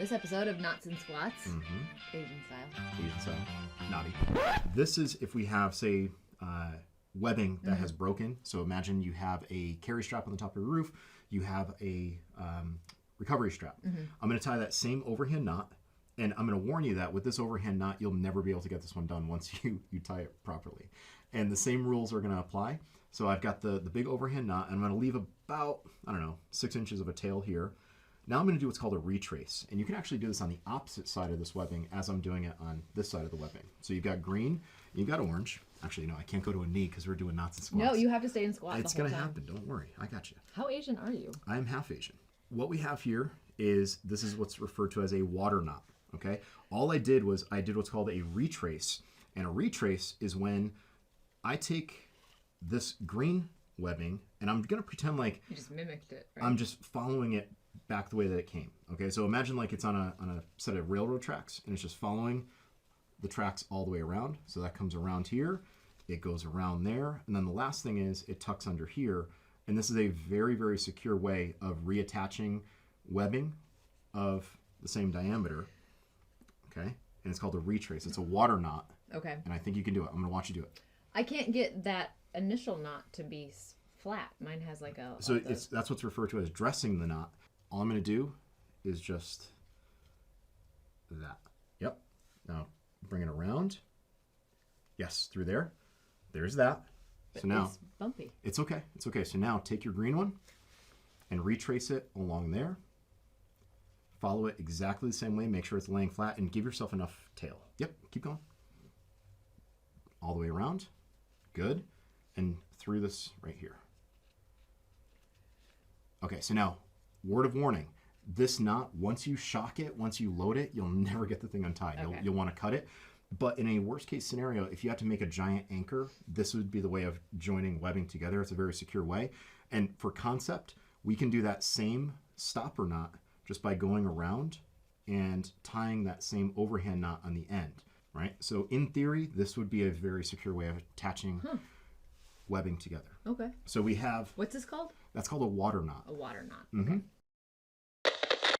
this episode of Knots and Squats, Mm-hmm. Asian style. Asian style. Knotty. This is if we have, say, webbing that has broken. So imagine you have a carry strap on the top of your roof. You have a recovery strap. I'm going to tie that same overhand knot. And I'm going to warn you that with this overhand knot, you'll never be able to get this one done once you tie it properly. And the same rules are going to apply. So I've got the big overhand knot, and I'm going to leave about, 6 inches of a tail here. Now I'm going to do what's called a retrace. And you can actually do this on the opposite side of this webbing as I'm doing it on this side of the webbing. So you've got green, you've got orange. Actually, no, I can't go to a knee because we're doing knots and squats. No, you have to stay in squat It's the whole going to time. happen. Don't worry. I got you. How Asian are you? I'm half Asian. What we have here is, this is what's referred to as a water knot. Okay, all I did was I did what's called a retrace, and a retrace is when I take this green webbing and I'm gonna pretend like You just mimicked it, right? I'm just following it back the way that it came. Okay, so imagine like it's on a set of railroad tracks and it's just following the tracks all the way around. So that comes around here, it goes around there, and then the last thing is it tucks under here. And this is a very, very secure way of reattaching webbing of the same diameter. Okay, and it's called a retrace. It's a water knot. Okay. And I think you can do it. I'm going to watch you do it. I can't get that initial knot to be flat. Mine has like a... So that's what's referred to as dressing the knot. All I'm going to do is just that. Yep. Now bring it around. Yes, through there. There's that. But so now it's bumpy. it's okay. It's okay. So now take your green one and retrace it along there. Follow it exactly the same way. Make sure it's laying flat and give yourself enough tail. Yep, keep going. All the way around. Good. And through this right here. Okay, so now, word of warning. This knot, once you shock it, once you load it, you'll never get the thing untied. Okay. You'll want to cut it. But in a worst case scenario, if you have to make a giant anchor, this would be the way of joining webbing together. It's a very secure way. And for concept, we can do that same stopper knot just by going around and tying that same overhand knot on the end, right? So in theory, this would be a very secure way of attaching webbing together. Okay. So we have, What's this called? that's called a water knot. A water knot. Mm-hmm.